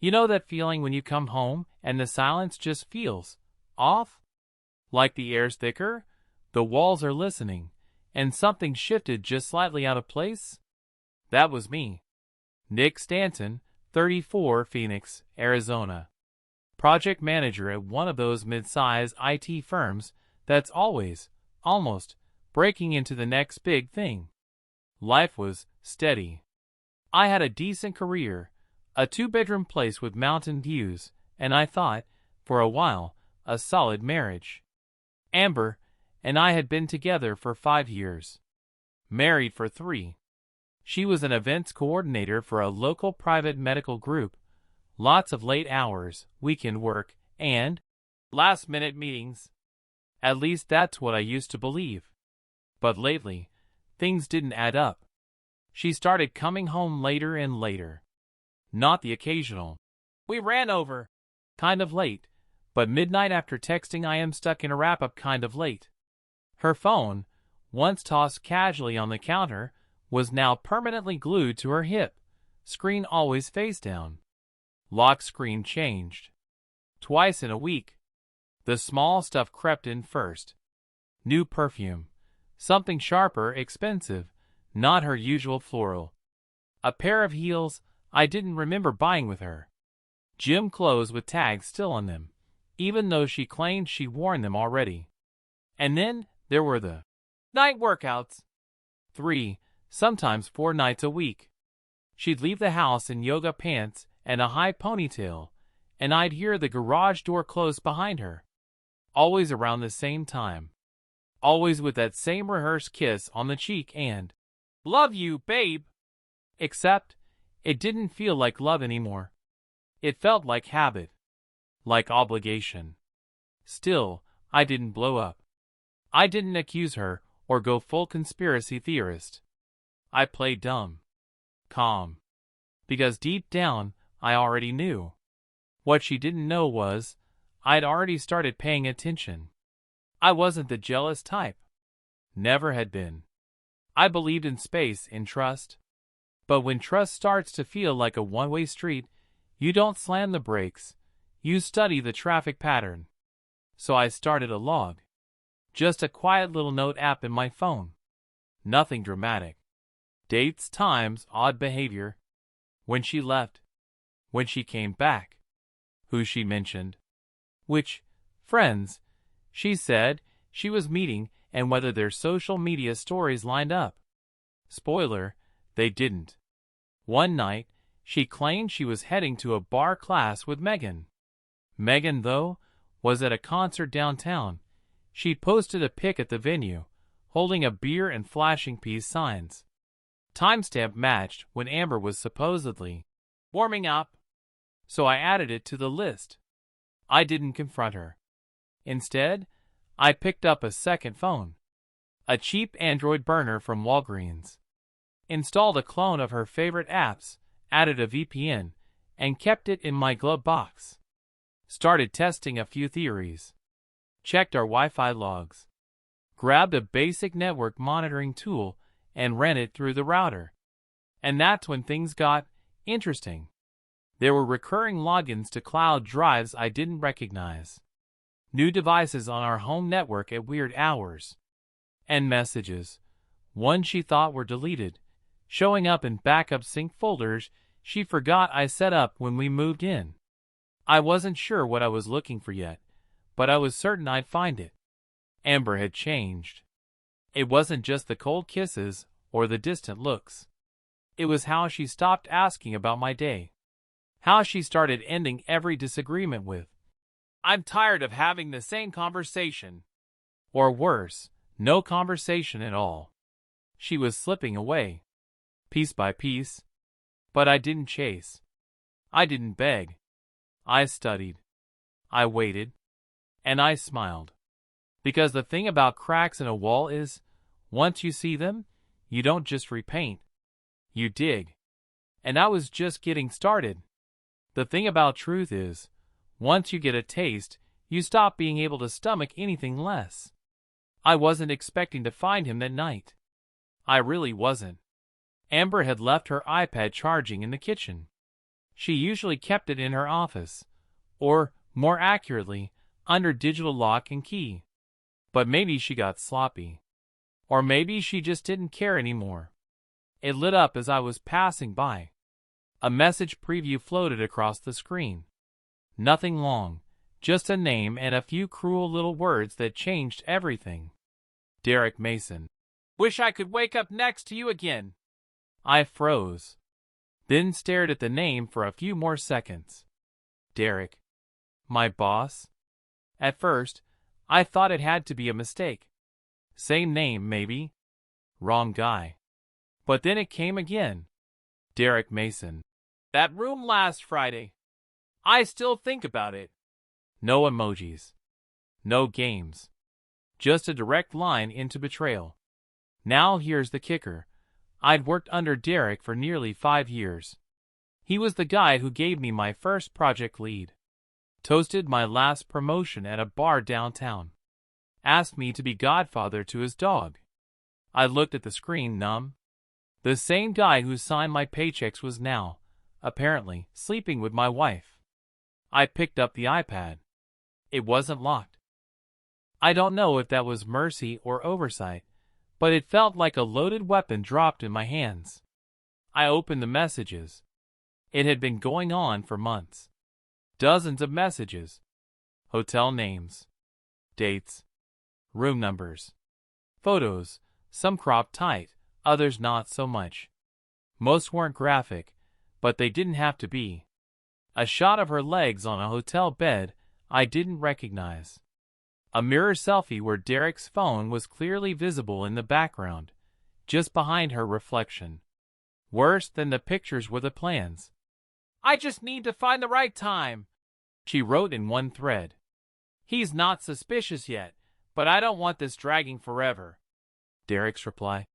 You know that feeling when you come home and the silence just feels off? Like the air's thicker, the walls are listening, and something shifted just slightly out of place? That was me. Nick Stanton, 34, Phoenix, Arizona. Project manager at one of those mid-size IT firms that's always, almost, breaking into the next big thing. Life was steady. I had a decent career, a 2-bedroom place with mountain views, and I thought, for a while, a solid marriage. Amber and I had been together for 5 years. Married for 3. She was an events coordinator for a local private medical group. Lots of late hours, weekend work, and last-minute meetings. At least that's what I used to believe. But lately, things didn't add up. She started coming home later and later. Not the occasional "we ran over" kind of late, but midnight after texting "I am stuck in a wrap-up" kind of late. Her phone, once tossed casually on the counter, was now permanently glued to her hip, screen always face down. Lock screen changed. Twice in a week. The small stuff crept in first. New perfume. Something sharper, expensive, not her usual floral. A pair of heels I didn't remember buying with her. Gym clothes with tags still on them, even though she claimed she'd worn them already. And then there were the night workouts. 3, sometimes 4 nights a week. She'd leave the house in yoga pants and a high ponytail, and I'd hear the garage door close behind her. Always around the same time. Always with that same rehearsed kiss on the cheek and "love you, babe." Except, it didn't feel like love anymore. It felt like habit. Like obligation. Still, I didn't blow up. I didn't accuse her or go full conspiracy theorist. I played dumb. Calm. Because deep down, I already knew. What she didn't know was, I'd already started paying attention. I wasn't the jealous type. Never had been. I believed in space, in trust. But when trust starts to feel like a one-way street, you don't slam the brakes. You study the traffic pattern. So I started a log. Just a quiet little note app in my phone. Nothing dramatic. Dates, times, odd behavior. When she left. When she came back. Who she mentioned. Which friends she said she was meeting, and whether their social media stories lined up. Spoiler, they didn't. One night, she claimed she was heading to a bar class with Megan. Megan, though, was at a concert downtown. She'd posted a pic at the venue, holding a beer and flashing peace signs. Timestamp matched when Amber was supposedly warming up, so I added it to the list. I didn't confront her. Instead, I picked up a second phone. A cheap Android burner from Walgreens. Installed a clone of her favorite apps, added a VPN, and kept it in my glove box. Started testing a few theories. Checked our Wi-Fi logs. Grabbed a basic network monitoring tool and ran it through the router. And that's when things got interesting. There were recurring logins to cloud drives I didn't recognize. New devices on our home network at weird hours. And messages, one she thought were deleted, showing up in backup sync folders she forgot I set up when we moved in. I wasn't sure what I was looking for yet, but I was certain I'd find it. Amber had changed. It wasn't just the cold kisses or the distant looks. It was how she stopped asking about my day. How she started ending every disagreement with, "I'm tired of having the same conversation." Or worse, no conversation at all. She was slipping away, piece by piece. But I didn't chase. I didn't beg. I studied. I waited. And I smiled. Because the thing about cracks in a wall is, once you see them, you don't just repaint. You dig. And I was just getting started. The thing about truth is, once you get a taste, you stop being able to stomach anything less. I wasn't expecting to find him that night. I really wasn't. Amber had left her iPad charging in the kitchen. She usually kept it in her office, or, more accurately, under digital lock and key. But maybe she got sloppy. Or maybe she just didn't care anymore. It lit up as I was passing by. A message preview floated across the screen. Nothing long, just a name and a few cruel little words that changed everything. Derek Mason. Wish I could wake up next to you again. I froze, then stared at the name for a few more seconds. Derek. My boss? At first, I thought it had to be a mistake. Same name, maybe. Wrong guy. But then it came again. Derek Mason. That room last Friday. I still think about it. No emojis. No games. Just a direct line into betrayal. Now here's the kicker. I'd worked under Derek for nearly 5 years. He was the guy who gave me my first project lead, toasted my last promotion at a bar downtown, asked me to be godfather to his dog. I looked at the screen numb. The same guy who signed my paychecks was now, apparently, sleeping with my wife. I picked up the iPad. It wasn't locked. I don't know if that was mercy or oversight, but it felt like a loaded weapon dropped in my hands. I opened the messages. It had been going on for months. Dozens of messages. Hotel names. Dates. Room numbers. Photos, some cropped tight, others not so much. Most weren't graphic, but they didn't have to be. A shot of her legs on a hotel bed I didn't recognize. A mirror selfie where Derek's phone was clearly visible in the background, just behind her reflection. Worse than the pictures were the plans. I just need to find the right time, she wrote in one thread. He's not suspicious yet, but I don't want this dragging forever. Derek's reply.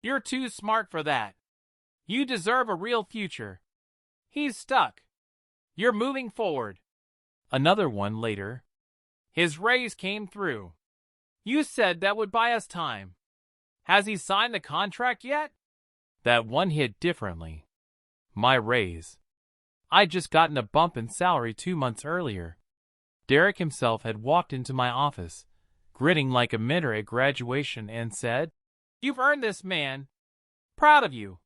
You're too smart for that. You deserve a real future. He's stuck. You're moving forward. Another one later. His raise came through. You said that would buy us time. Has he signed the contract yet? That one hit differently. My raise. I'd just gotten a bump in salary 2 months earlier. Derek himself had walked into my office, grinning like a mentor at graduation, and said, You've earned this, man. Proud of you.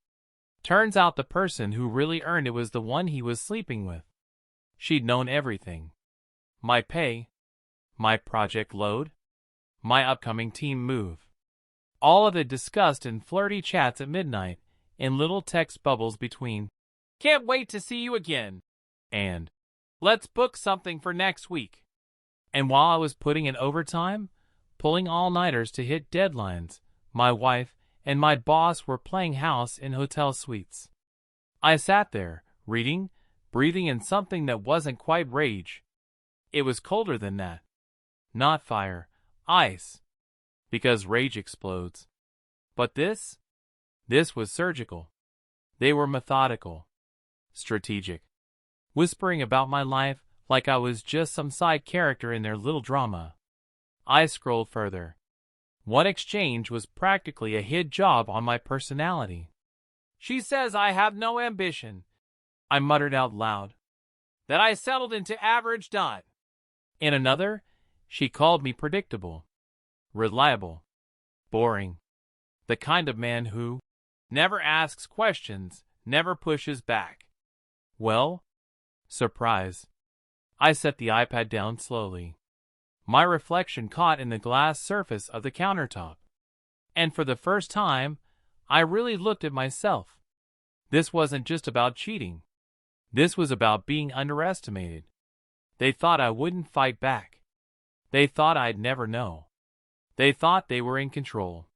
Turns out the person who really earned it was the one he was sleeping with. She'd known everything. My pay, my project load, my upcoming team move. All of it discussed in flirty chats at midnight, in little text bubbles between, Can't wait to see you again, and Let's book something for next week. And while I was putting in overtime, pulling all-nighters to hit deadlines, my wife and my boss were playing house in hotel suites. I sat there, reading, breathing in something that wasn't quite rage. It was colder than that. Not fire, ice. Because rage explodes. But this was surgical. They were methodical. Strategic. Whispering about my life like I was just some side character in their little drama. I scrolled further. One exchange was practically a hid job on my personality. She says I have no ambition, I muttered out loud. That I settled into average dot. In another, she called me predictable, reliable, boring. The kind of man who never asks questions, never pushes back. Well, surprise. I set the iPad down slowly. My reflection caught in the glass surface of the countertop. And for the first time, I really looked at myself. This wasn't just about cheating. This was about being underestimated. They thought I wouldn't fight back. They thought I'd never know. They thought they were in control.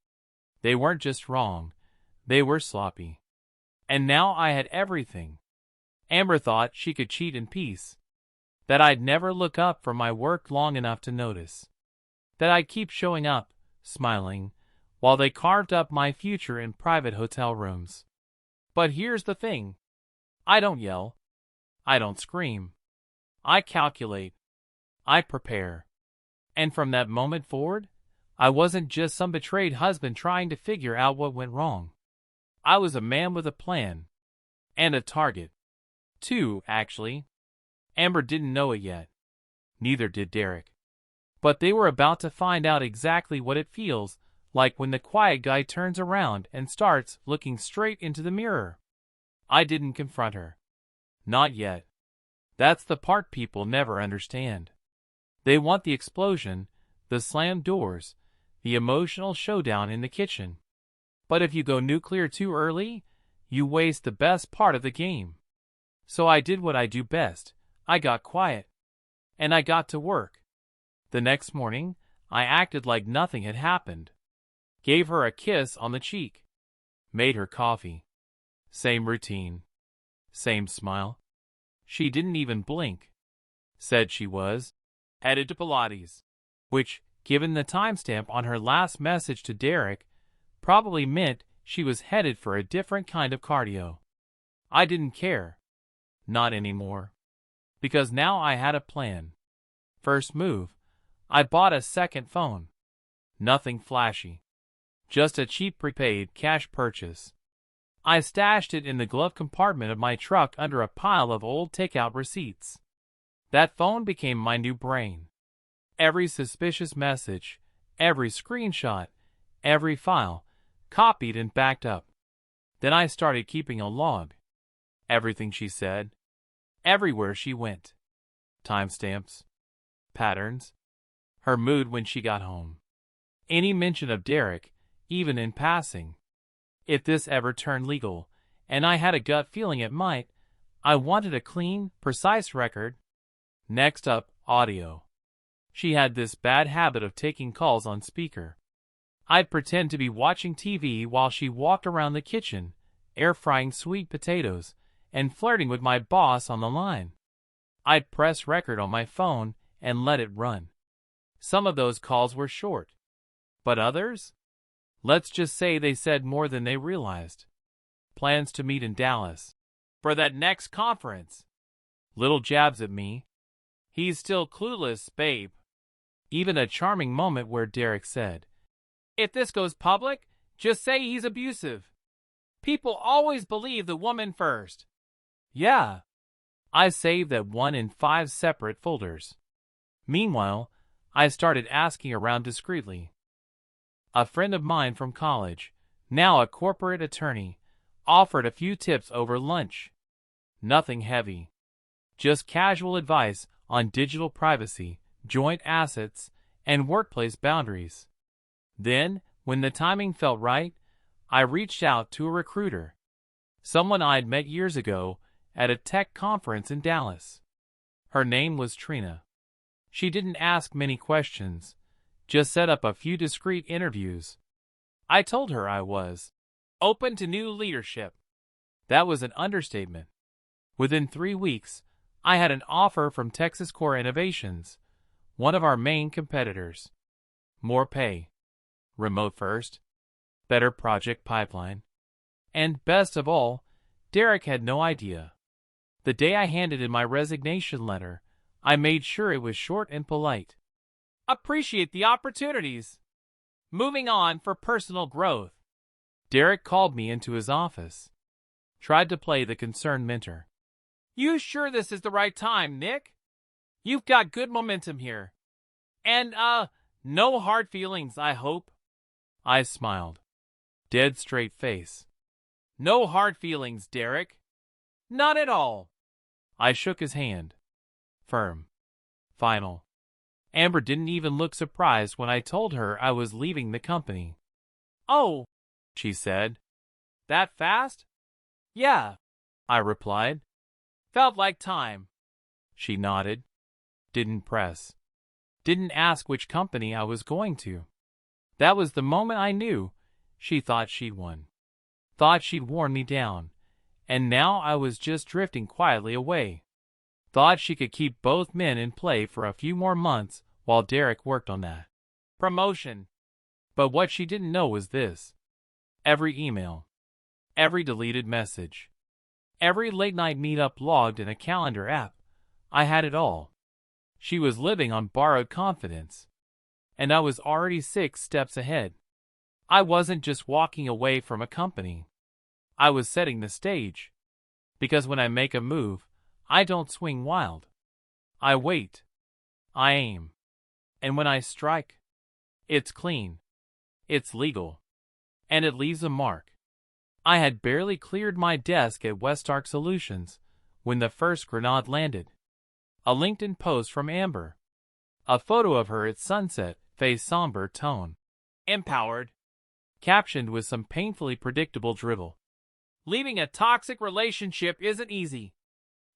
They weren't just wrong. They were sloppy. And now I had everything. Amber thought she could cheat in peace. That I'd never look up from my work long enough to notice. That I'd keep showing up, smiling, while they carved up my future in private hotel rooms. But here's the thing. I don't yell. I don't scream. I calculate. I prepare. And from that moment forward, I wasn't just some betrayed husband trying to figure out what went wrong. I was a man with a plan. And a target. 2, actually. Amber didn't know it yet. Neither did Derek. But they were about to find out exactly what it feels like when the quiet guy turns around and starts looking straight into the mirror. I didn't confront her. Not yet. That's the part people never understand. They want the explosion, the slammed doors, the emotional showdown in the kitchen. But if you go nuclear too early, you waste the best part of the game. So I did what I do best. I got quiet. And I got to work. The next morning, I acted like nothing had happened. Gave her a kiss on the cheek. Made her coffee. Same routine. Same smile. She didn't even blink. Said she was headed to Pilates, which, given the timestamp on her last message to Derek, probably meant she was headed for a different kind of cardio. I didn't care. Not anymore. Because now I had a plan. First move, I bought a second phone. Nothing flashy. Just a cheap prepaid cash purchase. I stashed it in the glove compartment of my truck under a pile of old takeout receipts. That phone became my new brain. Every suspicious message, every screenshot, every file, copied and backed up. Then I started keeping a log. Everything she said. Everywhere she went. Timestamps. Patterns. Her mood when she got home. Any mention of Derek, even in passing. If this ever turned legal, and I had a gut feeling it might, I wanted a clean, precise record. Next up, audio. She had this bad habit of taking calls on speaker. I'd pretend to be watching TV while she walked around the kitchen, air-frying sweet potatoes, and flirting with my boss on the line. I'd press record on my phone and let it run. Some of those calls were short. But others? Let's just say they said more than they realized. Plans to meet in Dallas. For that next conference. Little jabs at me. He's still clueless, babe. Even a charming moment where Derek said, "If this goes public, just say he's abusive. People always believe the woman first." Yeah. I saved that one in 5 separate folders. Meanwhile, I started asking around discreetly. A friend of mine from college, now a corporate attorney, offered a few tips over lunch. Nothing heavy. Just casual advice on digital privacy, joint assets, and workplace boundaries. Then, when the timing felt right, I reached out to a recruiter. Someone I'd met years ago at a tech conference in Dallas. Her name was Trina. She didn't ask many questions, just set up a few discreet interviews. I told her I was open to new leadership. That was an understatement. Within 3 weeks, I had an offer from Texas Core Innovations, one of our main competitors. More pay, remote first, better project pipeline, and best of all, Derek had no idea. The day I handed in my resignation letter, I made sure it was short and polite. Appreciate the opportunities. Moving on for personal growth. Derek called me into his office. Tried to play the concerned mentor. You sure this is the right time, Nick? You've got good momentum here. And, no hard feelings, I hope. I smiled. Dead straight face. No hard feelings, Derek. Not at all. I shook his hand. Firm. Final. Amber didn't even look surprised when I told her I was leaving the company. Oh, she said. That fast? Yeah, I replied. Felt like time. She nodded. Didn't press. Didn't ask which company I was going to. That was the moment I knew she thought she'd won. Thought she'd worn me down. And now I was just drifting quietly away. Thought she could keep both men in play for a few more months while Derek worked on that promotion. But what she didn't know was this. Every email. Every deleted message. Every late-night meetup logged in a calendar app. I had it all. She was living on borrowed confidence. And I was already 6 steps ahead. I wasn't just walking away from a company. I was setting the stage. Because when I make a move, I don't swing wild. I wait. I aim. And when I strike, it's clean. It's legal. And it leaves a mark. I had barely cleared my desk at Westark Solutions when the first grenade landed. A LinkedIn post from Amber. A photo of her at sunset, face somber tone. Empowered. Captioned with some painfully predictable dribble. Leaving a toxic relationship isn't easy.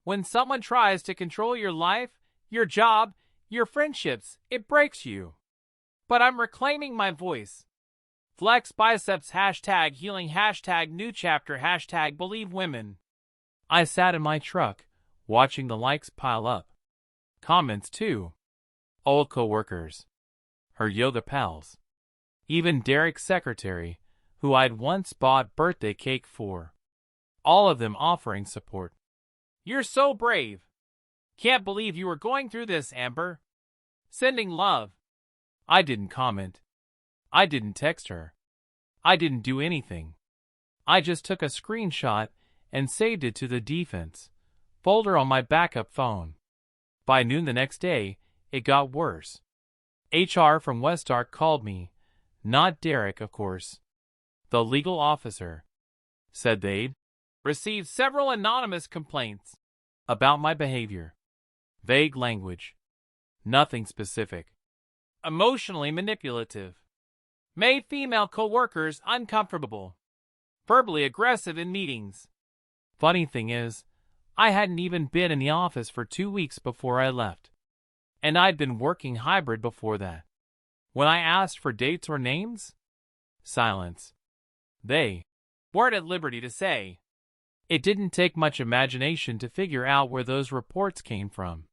When someone tries to control your life, your job, your friendships, it breaks you. But I'm reclaiming my voice. Flex biceps hashtag healing hashtag new chapter hashtag believe women. I sat in my truck, watching the likes pile up. Comments too. Old co-workers. Her yoga pals. Even Derek's secretary, who I'd once bought birthday cake for. All of them offering support. You're so brave. Can't believe you were going through this, Amber. Sending love. I didn't comment. I didn't text her. I didn't do anything. I just took a screenshot and saved it to the defense folder on my backup phone. By noon the next day, it got worse. HR from Westark called me. Not Derek, of course. The legal officer. Said they'd received several anonymous complaints about my behavior. Vague language. Nothing specific. Emotionally manipulative. Made female co-workers uncomfortable. Verbally aggressive in meetings. Funny thing is, I hadn't even been in the office for 2 weeks before I left. And I'd been working hybrid before that. When I asked for dates or names, silence. They weren't at liberty to say. It didn't take much imagination to figure out where those reports came from.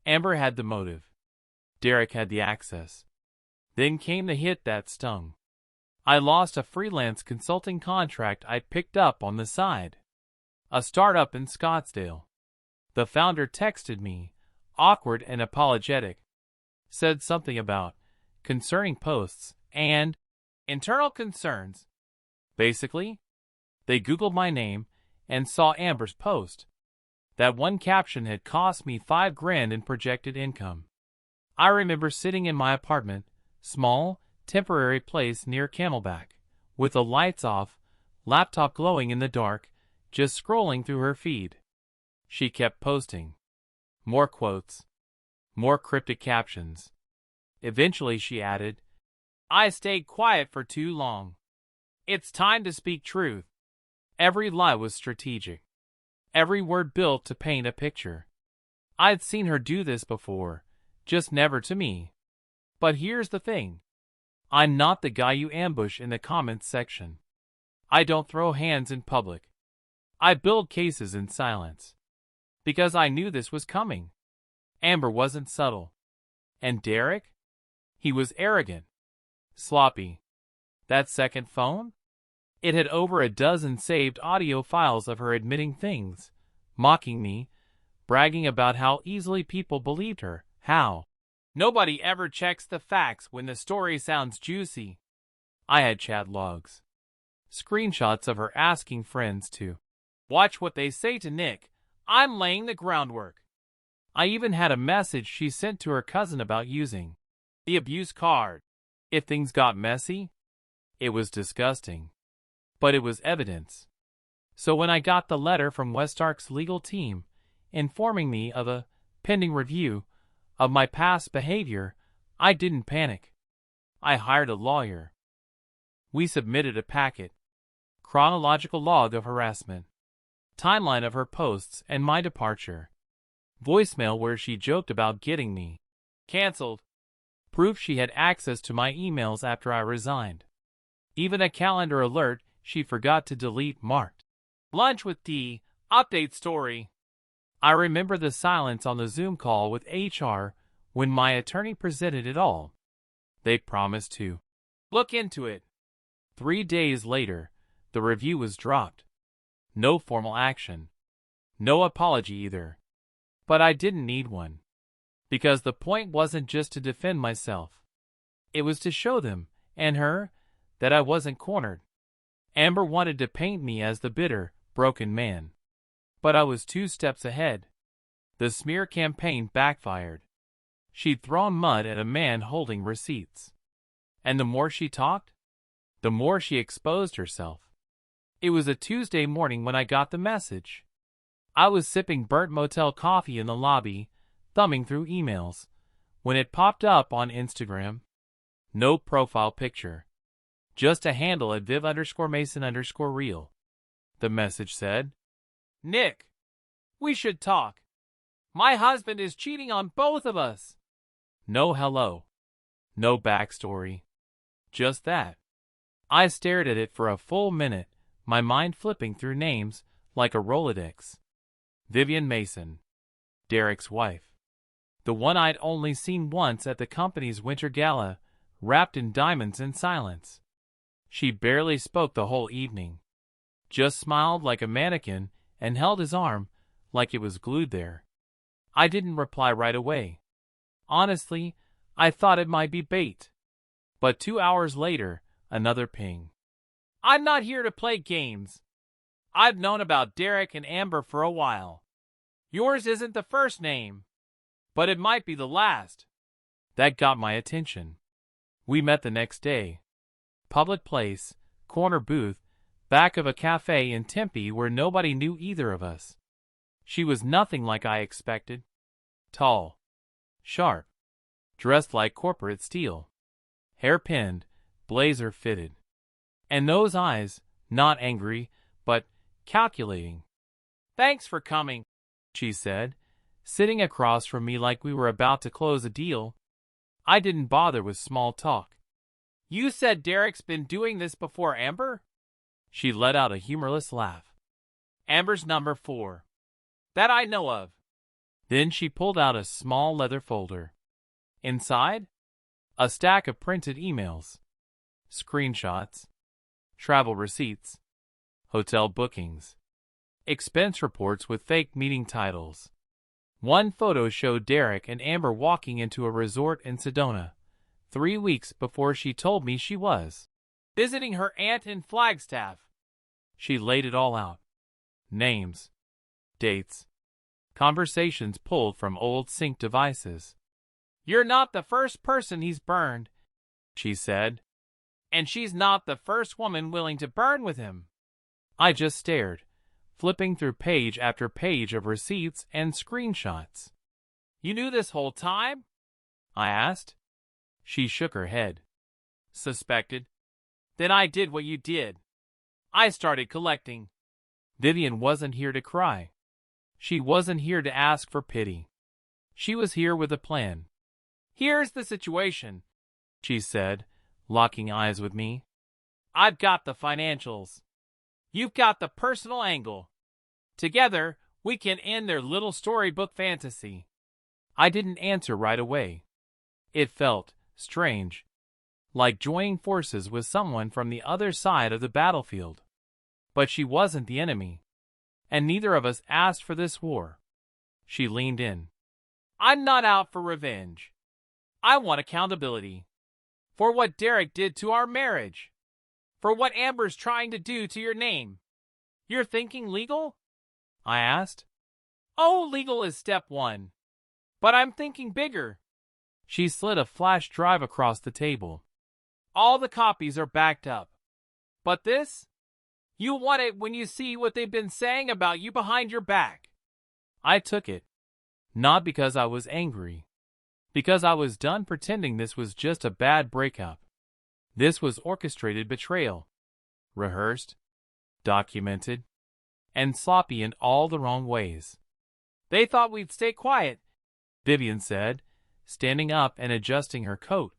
Amber had the motive. Derek had the access. Then came the hit that stung. I lost a freelance consulting contract I'd picked up on the side. A startup in Scottsdale. The founder texted me, awkward and apologetic. Said something about concerning posts and internal concerns. Basically, they Googled my name and saw Amber's post. That one caption had cost me $5,000 in projected income. I remember sitting in my apartment, small, temporary place near Camelback, with the lights off, laptop glowing in the dark, just scrolling through her feed. She kept posting. More quotes. More cryptic captions. Eventually she added, I stayed quiet for too long. It's time to speak truth. Every lie was strategic. Every word built to paint a picture. I'd seen her do this before, just never to me. But here's the thing. I'm not the guy you ambush in the comments section. I don't throw hands in public. I build cases in silence. Because I knew this was coming. Amber wasn't subtle. And Derek? He was arrogant. Sloppy. That second phone? It had over a dozen saved audio files of her admitting things, mocking me, bragging about how easily people believed her, how nobody ever checks the facts when the story sounds juicy. I had chat logs. Screenshots of her asking friends to watch what they say to Nick. I'm laying the groundwork. I even had a message she sent to her cousin about using the abuse card. If things got messy, it was disgusting. But it was evidence. So when I got the letter from Westark's legal team informing me of a pending review of my past behavior, I didn't panic. I hired a lawyer. We submitted a packet. Chronological log of harassment. Timeline of her posts and my departure. Voicemail where she joked about getting me canceled. Proof she had access to my emails after I resigned. Even a calendar alert she forgot to delete marked lunch with D, update story. I remember the silence on the Zoom call with HR when my attorney presented it all. They promised to look into it. 3 days later, the review was dropped. No formal action. No apology either. But I didn't need one. Because the point wasn't just to defend myself. It was to show them, and her, that I wasn't cornered. Amber wanted to paint me as the bitter, broken man. But I was 2 steps ahead. The smear campaign backfired. She'd thrown mud at a man holding receipts. And the more she talked, the more she exposed herself. It was a Tuesday morning when I got the message. I was sipping burnt motel coffee in the lobby, thumbing through emails, when it popped up on Instagram. No profile picture. Just a handle at viv_mason_real. The message said, "Nick, we should talk. My husband is cheating on both of us." No hello. No backstory. Just that. I stared at it for a full minute, my mind flipping through names like a Rolodex. Vivian Mason. Derek's wife. The one I'd only seen once at the company's winter gala, wrapped in diamonds and silence. She barely spoke the whole evening. Just smiled like a mannequin and held his arm like it was glued there. I didn't reply right away. Honestly, I thought it might be bait. But 2 hours later, another ping. "I'm not here to play games. I've known about Derek and Amber for a while. Yours isn't the first name, but it might be the last." That got my attention. We met the next day. Public place, corner booth, back of a cafe in Tempe where nobody knew either of us. She was nothing like I expected. Tall. Sharp. Dressed like corporate steel. Hair pinned, blazer fitted. And those eyes, not angry, but calculating. "Thanks for coming," she said, sitting across from me like we were about to close a deal. I didn't bother with small talk. "You said Derek's been doing this before Amber?" She let out a humorless laugh. "Amber's number 4. That I know of." Then she pulled out a small leather folder. Inside, a stack of printed emails, screenshots, travel receipts, hotel bookings, expense reports with fake meeting titles. One photo showed Derek and Amber walking into a resort in Sedona, 3 weeks before she told me she was visiting her aunt in Flagstaff. She laid it all out. Names, dates, conversations pulled from old sync devices. "You're not the first person he's burned," she said. "And she's not the first woman willing to burn with him." I just stared, flipping through page after page of receipts and screenshots. "You knew this whole time?" I asked. She shook her head. "Suspected? Then I did what you did. I started collecting." Vivian wasn't here to cry. She wasn't here to ask for pity. She was here with a plan. "Here's the situation," she said, locking eyes with me. "I've got the financials. You've got the personal angle. Together, we can end their little storybook fantasy." I didn't answer right away. It felt strange, like joining forces with someone from the other side of the battlefield. But she wasn't the enemy, and neither of us asked for this war. She leaned in. "I'm not out for revenge. I want accountability. For what Derek did to our marriage. For what Amber's trying to do to your name. You're thinking legal?" I asked. "Oh, legal is step 1. But I'm thinking bigger." She slid a flash drive across the table. "All the copies are backed up. But this? You'll want it when you see what they've been saying about you behind your back." I took it. Not because I was angry. Because I was done pretending this was just a bad breakup. This was orchestrated betrayal. Rehearsed, documented, and sloppy in all the wrong ways. "They thought we'd stay quiet," Vivian said, standing up and adjusting her coat.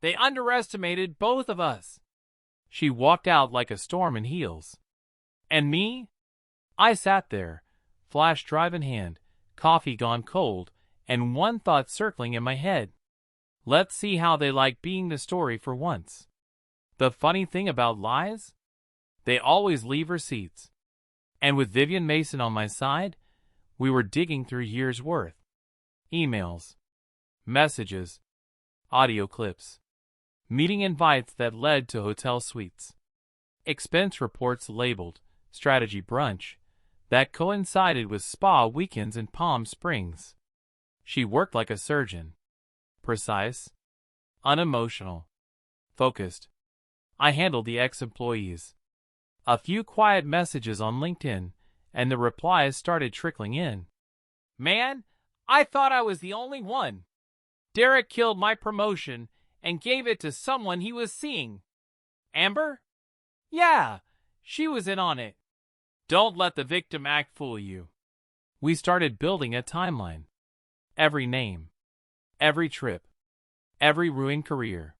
"They underestimated both of us." She walked out like a storm in heels. And me? I sat there, flash drive in hand, coffee gone cold, and one thought circling in my head. Let's see how they like being the story for once. The funny thing about lies? They always leave receipts. And with Vivian Mason on my side, we were digging through years' worth. Emails, messages, audio clips, meeting invites that led to hotel suites, expense reports labeled strategy brunch that coincided with spa weekends in Palm Springs. She worked like a surgeon. Precise, unemotional, focused. I handled the ex-employees. A few quiet messages on LinkedIn, and the replies started trickling in. Man, I thought I was the only one. Derek killed my promotion and gave it to someone he was seeing. Amber? Yeah, she was in on it. Don't let the victim act fool you. We started building a timeline. Every name, every trip, every ruined career.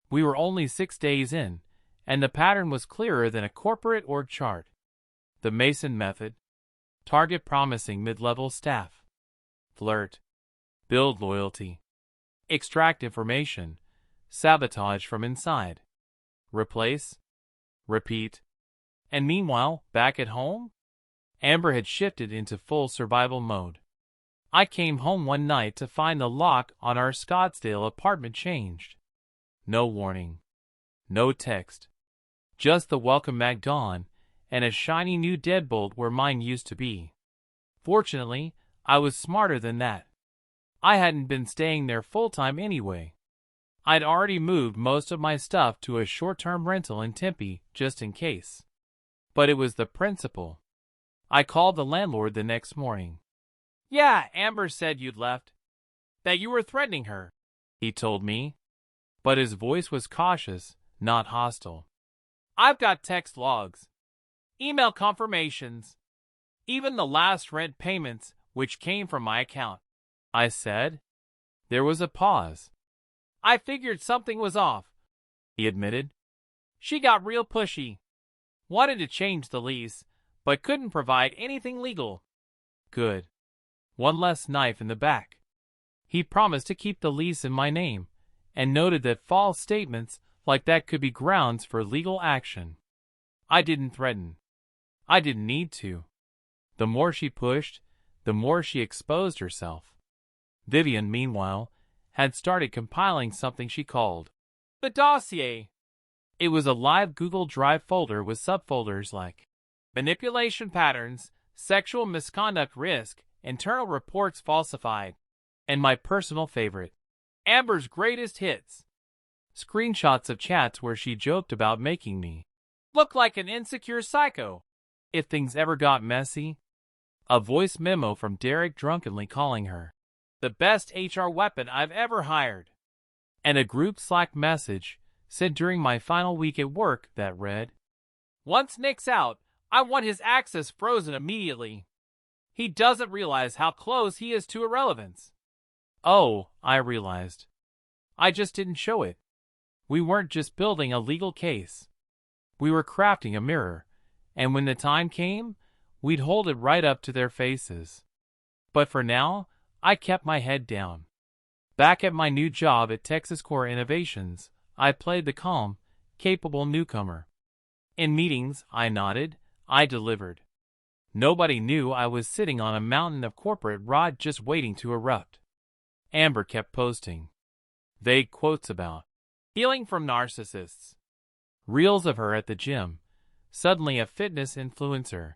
We were only 6 days in, and the pattern was clearer than a corporate org chart. The Mason method. Target promising mid-level staff. Flirt. Build loyalty. Extract information. Sabotage from inside. Replace. Repeat. And meanwhile, back at home, Amber had shifted into full survival mode. I came home one night to find the lock on our Scottsdale apartment changed. No warning. No text. Just the welcome mat gone, and a shiny new deadbolt where mine used to be. Fortunately, I was smarter than that. I hadn't been staying there full-time anyway. I'd already moved most of my stuff to a short-term rental in Tempe, just in case. But it was the principle. I called the landlord the next morning. Yeah, Amber said you'd left. That you were threatening her, he told me. But his voice was cautious, not hostile. I've got text logs, email confirmations, even the last rent payments which came from my account, I said. There was a pause. I figured something was off, he admitted. She got real pushy. Wanted to change the lease, but couldn't provide anything legal. Good. One less knife in the back. He promised to keep the lease in my name, and noted that false statements like that could be grounds for legal action. I didn't threaten. I didn't need to. The more she pushed, the more she exposed herself. Vivian, meanwhile, had started compiling something she called the dossier. It was a live Google Drive folder with subfolders like manipulation patterns, sexual misconduct risk, internal reports falsified, and my personal favorite, Amber's greatest hits. Screenshots of chats where she joked about making me look like an insecure psycho if things ever got messy. A voice memo from Derek drunkenly calling her the best HR weapon I've ever hired. And a group Slack message sent during my final week at work that read, once Nick's out, I want his access frozen immediately. He doesn't realize how close he is to irrelevance. Oh, I realized. I just didn't show it. We weren't just building a legal case. We were crafting a mirror, and when the time came, we'd hold it right up to their faces. But for now, I kept my head down. Back at my new job at Texas Core Innovations, I played the calm, capable newcomer. In meetings, I nodded, I delivered. Nobody knew I was sitting on a mountain of corporate rot just waiting to erupt. Amber kept posting vague quotes about healing from narcissists. Reels of her at the gym, suddenly a fitness influencer.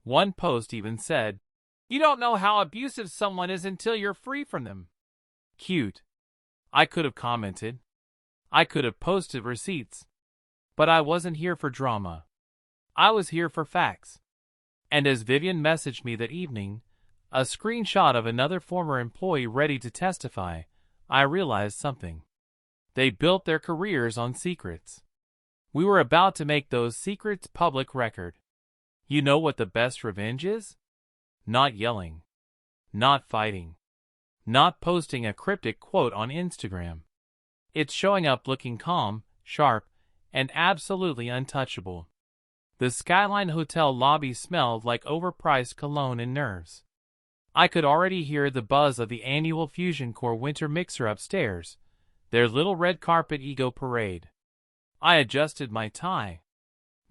One post even said, you don't know how abusive someone is until you're free from them. Cute. I could have commented. I could have posted receipts. But I wasn't here for drama. I was here for facts. And as Vivian messaged me that evening, a screenshot of another former employee ready to testify, I realized something. They built their careers on secrets. We were about to make those secrets public record. You know what the best revenge is? Not yelling. Not fighting. Not posting a cryptic quote on Instagram. It's showing up looking calm, sharp, and absolutely untouchable. The Skyline Hotel lobby smelled like overpriced cologne and nerves. I could already hear the buzz of the annual Fusion Core winter mixer upstairs, their little red carpet ego parade. I adjusted my tie.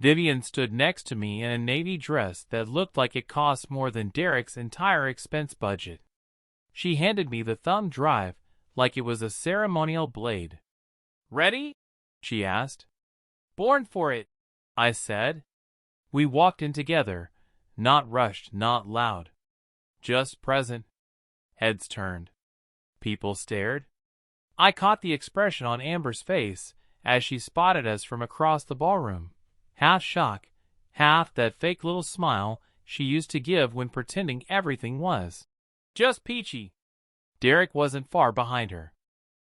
Vivian stood next to me in a navy dress that looked like it cost more than Derek's entire expense budget. She handed me the thumb drive like it was a ceremonial blade. Ready? She asked. Born for it, I said. We walked in together, Not rushed, not loud. Just present. Heads turned. People stared. I caught the expression on Amber's face as she spotted us from across the ballroom. Half shock, half that fake little smile she used to give when pretending everything was just peachy. Derek wasn't far behind her.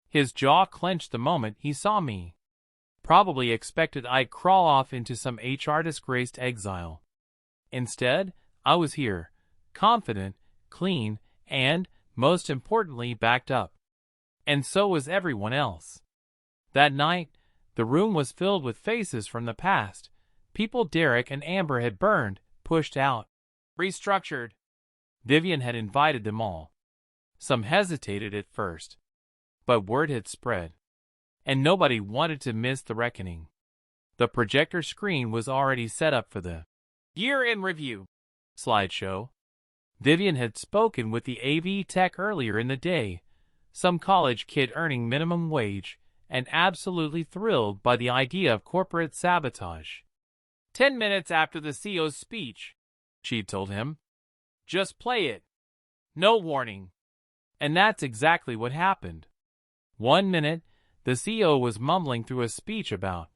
His jaw clenched the moment he saw me. Probably expected I'd crawl off into some HR-disgraced exile. Instead, I was here, confident, clean, and, most importantly, backed up. And so was everyone else. That night, the room was filled with faces from the past, people Derek and Amber had burned, pushed out, restructured. Vivian had invited them all. Some hesitated at first, but word had spread, and nobody wanted to miss the reckoning. The projector screen was already set up for the Year in Review slideshow. Vivian had spoken with the AV tech earlier in the day, some college kid earning minimum wage, and absolutely thrilled by the idea of corporate sabotage. 10 minutes after the CEO's speech, she told him. Just play it. No warning. And that's exactly what happened. 1 minute, the CEO was mumbling through a speech about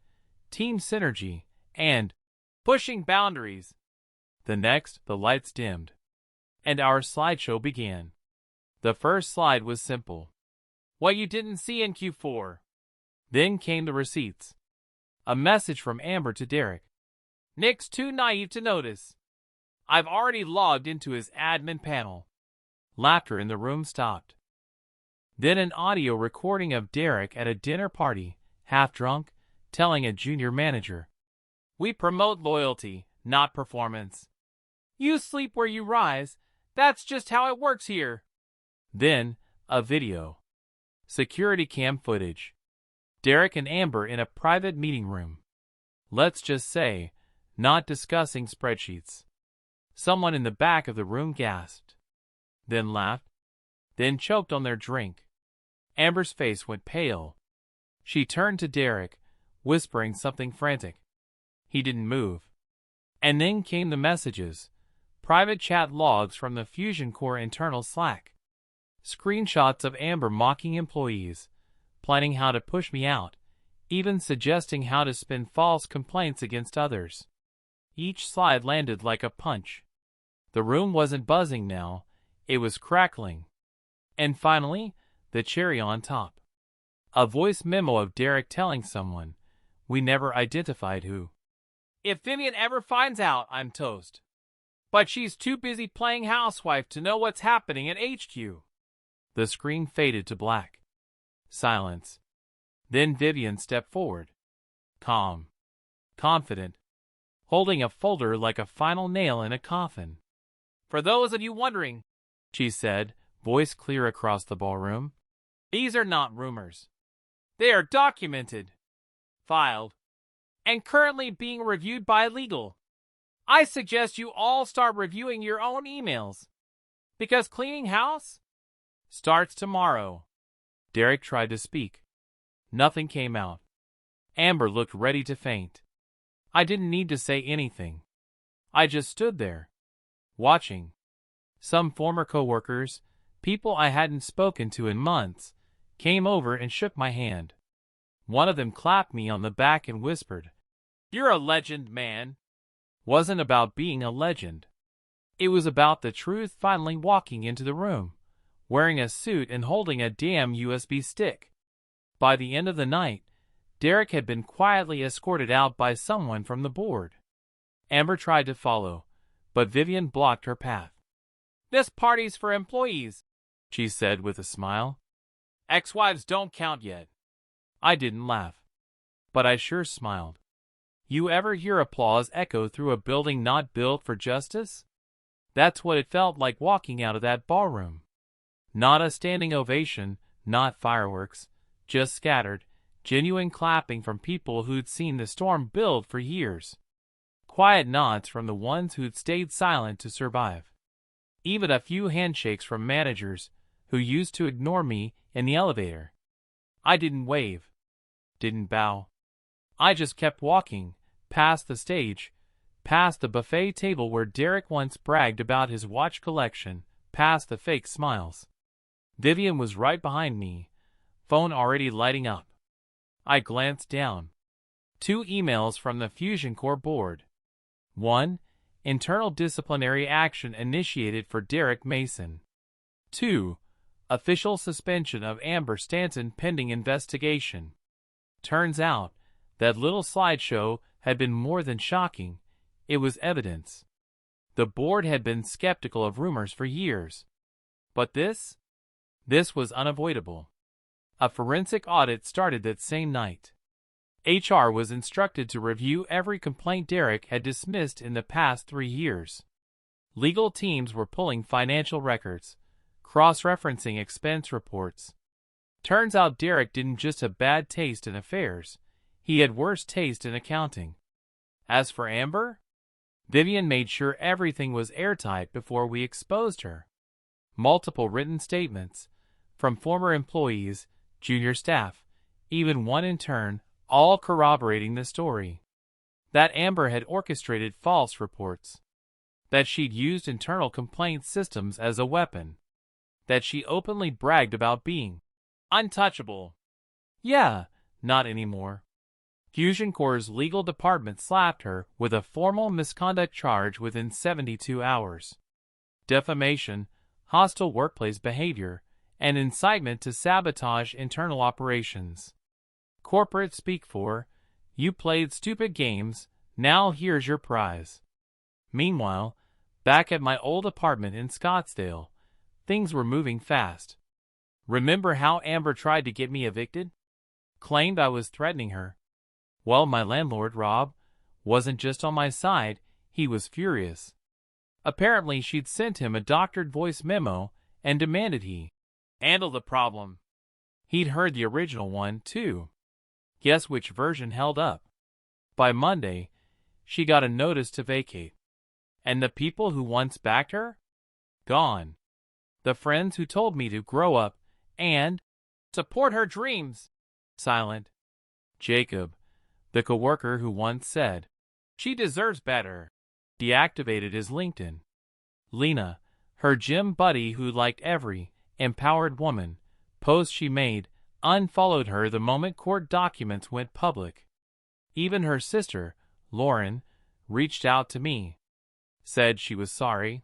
team synergy and pushing boundaries. The next, the lights dimmed, and our slideshow began. The first slide was simple. What you didn't see in Q4. Then came the receipts. A message from Amber to Derek. Nick's too naive to notice. I've already logged into his admin panel. Laughter in the room stopped. Then an audio recording of Derek at a dinner party, half drunk, telling a junior manager, "We promote loyalty, not performance. You sleep where you rise. That's just how it works here." Then, a video. Security cam footage. Derek and Amber in a private meeting room. Let's just say, not discussing spreadsheets. Someone in the back of the room gasped, then laughed, then choked on their drink. Amber's face went pale. She turned to Derek, whispering something frantic. He didn't move. And then came the messages. Private chat logs from the Fusion Core internal Slack. Screenshots of Amber mocking employees, planning how to push me out, even suggesting how to spin false complaints against others. Each slide landed like a punch. The room wasn't buzzing now, it was crackling. And finally, the cherry on top. A voice memo of Derek telling someone, we never identified who. If Vivian ever finds out, I'm toast. But she's too busy playing housewife to know what's happening at HQ. The screen faded to black. Silence. Then Vivian stepped forward. Calm. Confident. Holding a folder like a final nail in a coffin. For those of you wondering, she said, voice clear across the ballroom, these are not rumors. They are documented, filed, and currently being reviewed by legal. I suggest you all start reviewing your own emails. Because cleaning house starts tomorrow. Derek tried to speak. Nothing came out. Amber looked ready to faint. I didn't need to say anything. I just stood there, watching. Some former coworkers, people I hadn't spoken to in months, came over and shook my hand. One of them clapped me on the back and whispered, "You're a legend, man." Wasn't about being a legend. It was about the truth finally walking into the room, wearing a suit and holding a damn USB stick. By the end of the night, Derek had been quietly escorted out by someone from the board. Amber tried to follow, but Vivian blocked her path. This party's for employees, she said with a smile. Ex-wives don't count yet. I didn't laugh, but I sure smiled. You ever hear applause echo through a building not built for justice? That's what it felt like walking out of that ballroom. Not a standing ovation, not fireworks, just scattered, genuine clapping from people who'd seen the storm build for years. Quiet nods from the ones who'd stayed silent to survive. Even a few handshakes from managers who used to ignore me in the elevator. I didn't wave, didn't bow. I just kept walking, past the stage, past the buffet table where Derek once bragged about his watch collection, past the fake smiles. Vivian was right behind me, phone already lighting up. I glanced down. 2 emails from the Fusion Core board. 1. Internal disciplinary action initiated for Derek Mason. 2. Official suspension of Amber Stanton pending investigation. Turns out, that little slideshow had been more than shocking, it was evidence. The board had been skeptical of rumors for years. But this was unavoidable. A forensic audit started that same night. HR was instructed to review every complaint Derek had dismissed in the past 3 years. Legal teams were pulling financial records, cross-referencing expense reports. Turns out Derek didn't just have bad taste in affairs, he had worse taste in accounting. As for Amber, Vivian made sure everything was airtight before we exposed her. Multiple written statements, from former employees, junior staff, even one intern, all corroborating the story. That Amber had orchestrated false reports. That she'd used internal complaint systems as a weapon. That she openly bragged about being untouchable. Yeah, not anymore. Fusion Core's legal department slapped her with a formal misconduct charge within 72 hours. Defamation, hostile workplace behavior, and incitement to sabotage internal operations. Corporate speak for, you played stupid games, now here's your prize. Meanwhile, back at my old apartment in Scottsdale, things were moving fast. Remember how Amber tried to get me evicted? Claimed I was threatening her. Well, my landlord, Rob, wasn't just on my side, he was furious. Apparently she'd sent him a doctored voice memo and demanded he handle the problem. He'd heard the original one, too. Guess which version held up? By Monday, she got a notice to vacate. And the people who once backed her? Gone. The friends who told me to grow up and support her dreams. Silent. Jacob, the coworker who once said, she deserves better, deactivated his LinkedIn. Lena, her gym buddy who liked every empowered woman post she made, unfollowed her the moment court documents went public. Even her sister, Lauren, reached out to me. Said she was sorry.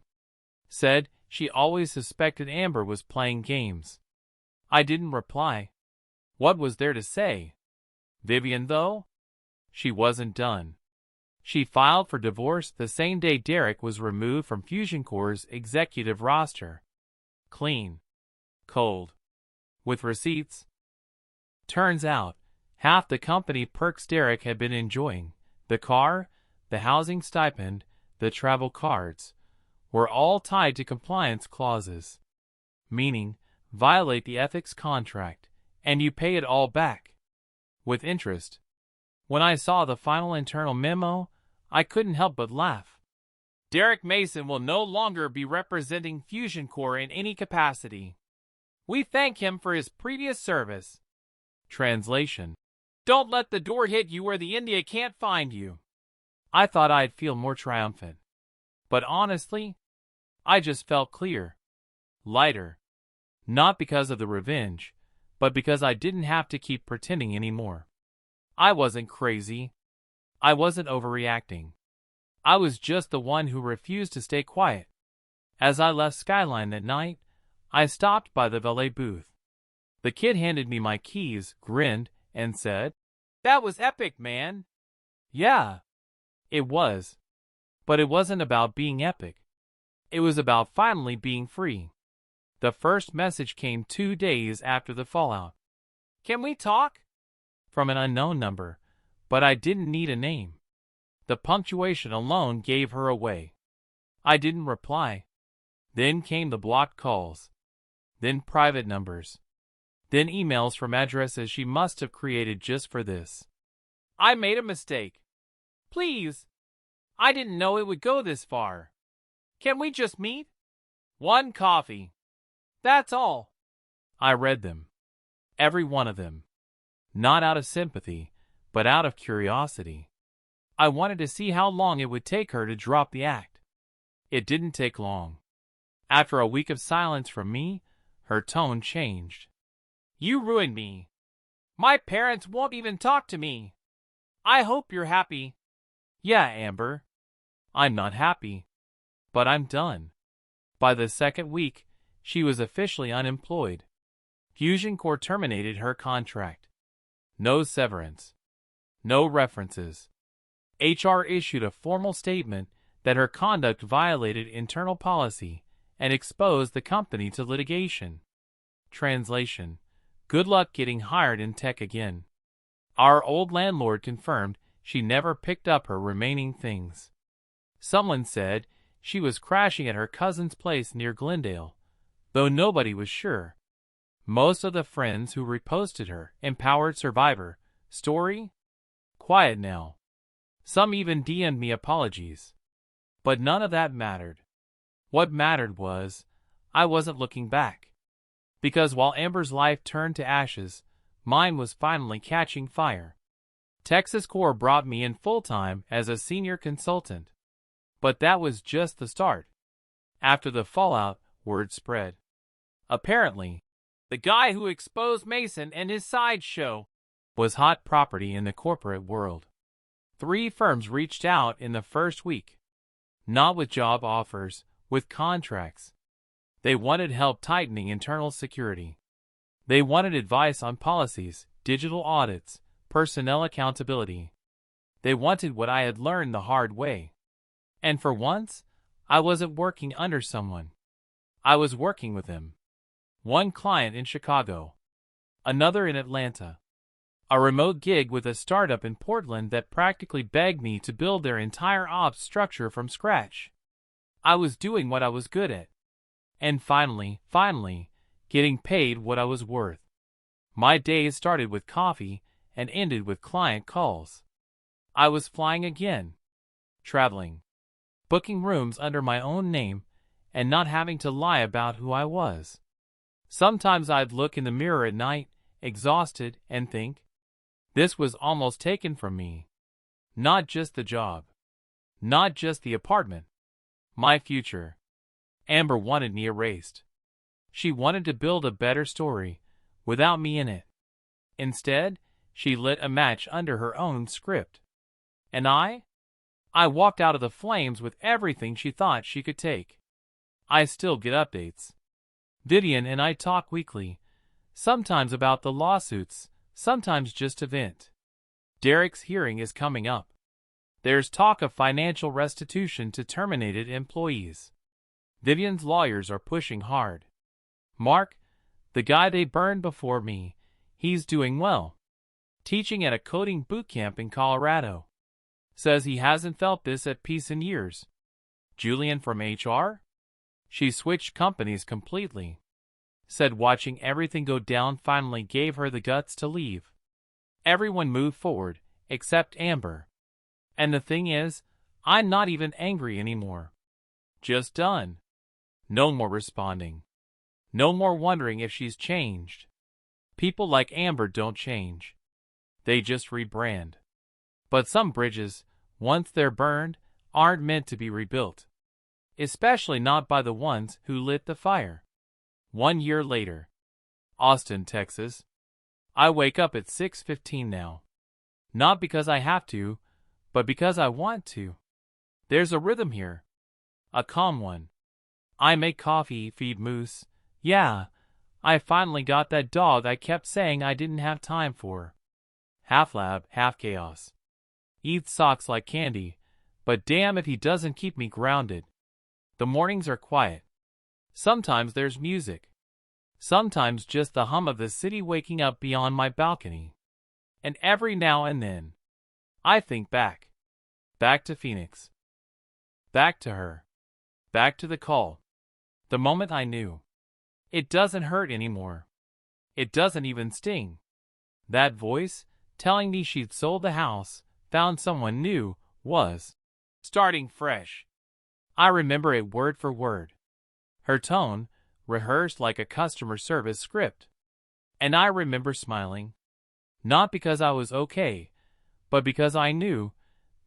Said she always suspected Amber was playing games. I didn't reply. What was there to say? Vivian, though? She wasn't done. She filed for divorce the same day Derek was removed from Fusion Core's executive roster. Clean. Cold. With receipts. Turns out, half the company perks Derek had been enjoying, the car, the housing stipend, the travel cards, were all tied to compliance clauses. Meaning, violate the ethics contract, and you pay it all back. With interest. When I saw the final internal memo, I couldn't help but laugh. Derek Mason will no longer be representing Fusion Core in any capacity. We thank him for his previous service. Translation. Don't let the door hit you where the India can't find you. I thought I'd feel more triumphant. But honestly, I just felt clear. Lighter. Not because of the revenge, but because I didn't have to keep pretending anymore. I wasn't crazy. I wasn't overreacting. I was just the one who refused to stay quiet. As I left Skyline that night, I stopped by the valet booth. The kid handed me my keys, grinned, and said, "That was epic, man." Yeah, it was. But it wasn't about being epic. It was about finally being free. The first message came 2 days after the fallout. Can we talk? From an unknown number, but I didn't need a name. The punctuation alone gave her away. I didn't reply. Then came the blocked calls. Then private numbers. Then emails from addresses she must have created just for this. I made a mistake. Please. I didn't know it would go this far. Can we just meet? One coffee. That's all. I read them. Every one of them. Not out of sympathy, but out of curiosity. I wanted to see how long it would take her to drop the act. It didn't take long. After a week of silence from me, her tone changed. "You ruined me. My parents won't even talk to me. I hope you're happy." "Yeah, Amber. I'm not happy. But I'm done." By the second week, she was officially unemployed. Fusion Core terminated her contract. No severance. No references. HR issued a formal statement that her conduct violated internal policy and exposed the company to litigation. Translation: good luck getting hired in tech again. Our old landlord confirmed she never picked up her remaining things. Someone said she was crashing at her cousin's place near Glendale, though nobody was sure. Most of the friends who reposted her empowered survivor story quiet now. Some even DM'd me apologies. But none of that mattered. What mattered was, I wasn't looking back. Because while Amber's life turned to ashes, mine was finally catching fire. Texas Core brought me in full-time as a senior consultant. But that was just the start. After the fallout, word spread. Apparently, the guy who exposed Mason and his sideshow was hot property in the corporate world. 3 firms reached out in the first week. Not with job offers, with contracts. They wanted help tightening internal security. They wanted advice on policies, digital audits, personnel accountability. They wanted what I had learned the hard way. And for once, I wasn't working under someone. I was working with them. One client in Chicago. Another in Atlanta. A remote gig with a startup in Portland that practically begged me to build their entire ops structure from scratch. I was doing what I was good at. And finally, getting paid what I was worth. My days started with coffee and ended with client calls. I was flying again. Traveling. Booking rooms under my own name and not having to lie about who I was. Sometimes I'd look in the mirror at night, exhausted, and think, this was almost taken from me. Not just the job. Not just the apartment. My future. Amber wanted me erased. She wanted to build a better story, without me in it. Instead, she lit a match under her own script. And I walked out of the flames with everything she thought she could take. I still get updates. Vivian and I talk weekly, sometimes about the lawsuits, sometimes just to vent. Derek's hearing is coming up. There's talk of financial restitution to terminated employees. Vivian's lawyers are pushing hard. Mark, the guy they burned before me, he's doing well. Teaching at a coding boot camp in Colorado. Says he hasn't felt this at peace in years. Julian from HR? She switched companies completely. Said watching everything go down finally gave her the guts to leave. Everyone moved forward, except Amber. And the thing is, I'm not even angry anymore. Just done. No more responding. No more wondering if she's changed. People like Amber don't change. They just rebrand. But some bridges, once they're burned, aren't meant to be rebuilt. Especially not by the ones who lit the fire. 1 year later. Austin, Texas. I wake up at 6:15 now. Not because I have to, but because I want to. There's a rhythm here. A calm one. I make coffee, feed Moose. Yeah, I finally got that dog I kept saying I didn't have time for. Half lab, half chaos. Eats socks like candy, but damn if he doesn't keep me grounded. The mornings are quiet. Sometimes there's music. Sometimes just the hum of the city waking up beyond my balcony. And every now and then, I think back. Back to Phoenix. Back to her. Back to the call. The moment I knew. It doesn't hurt anymore. It doesn't even sting. That voice, telling me she'd sold the house, found someone new, was starting fresh. I remember it word for word. Her tone, rehearsed like a customer service script. And I remember smiling. Not because I was okay, but because I knew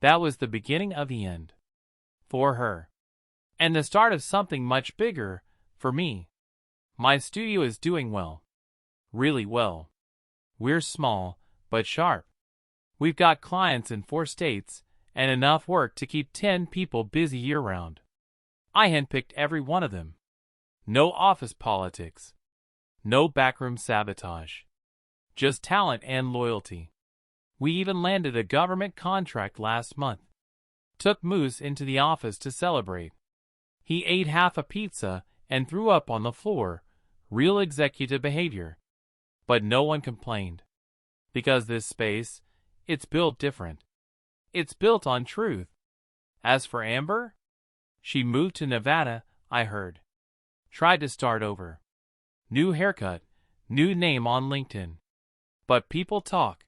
That was the beginning of the end. For her. And the start of something much bigger, for me. My studio is doing well. Really well. We're small, but sharp. We've got clients in 4 states, and enough work to keep 10 people busy year-round. I handpicked every one of them. No office politics. No backroom sabotage. Just talent and loyalty. We even landed a government contract last month. Took Moose into the office to celebrate. He ate half a pizza and threw up on the floor. Real executive behavior. But no one complained. Because this space, it's built different. It's built on truth. As for Amber, she moved to Nevada, I heard. Tried to start over. New haircut, new name on LinkedIn. But people talk.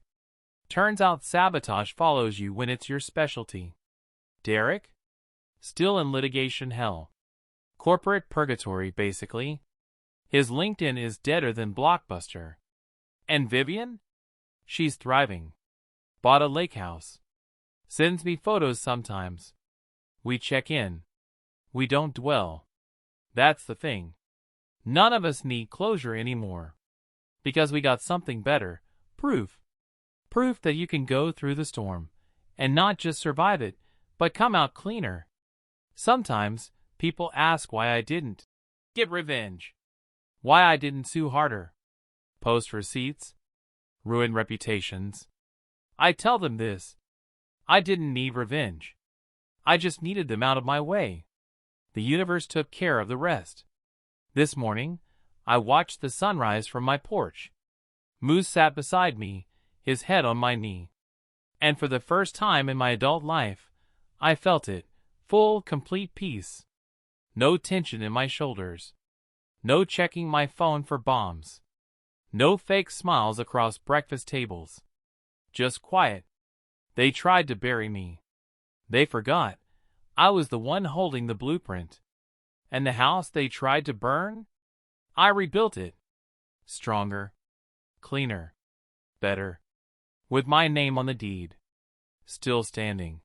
Turns out sabotage follows you when it's your specialty. Derek? Still in litigation hell. Corporate purgatory, basically. His LinkedIn is deader than Blockbuster. And Vivian? She's thriving. Bought a lake house. Sends me photos sometimes. We check in. We don't dwell. That's the thing. None of us need closure anymore. Because we got something better. Proof. Proof that you can go through the storm. And not just survive it, but come out cleaner. Sometimes, people ask why I didn't get revenge. Why I didn't sue harder. Post receipts. Ruin reputations. I tell them this. I didn't need revenge. I just needed them out of my way. The universe took care of the rest. This morning, I watched the sunrise from my porch. Moose sat beside me, his head on my knee. And for the first time in my adult life, I felt it, full, complete peace. No tension in my shoulders. No checking my phone for bombs. No fake smiles across breakfast tables. Just quiet. They tried to bury me. They forgot. I was the one holding the blueprint. And the house they tried to burn? I rebuilt it. Stronger. Cleaner. Better. With my name on the deed. Still standing.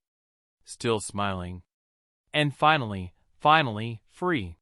Still smiling. And finally, free.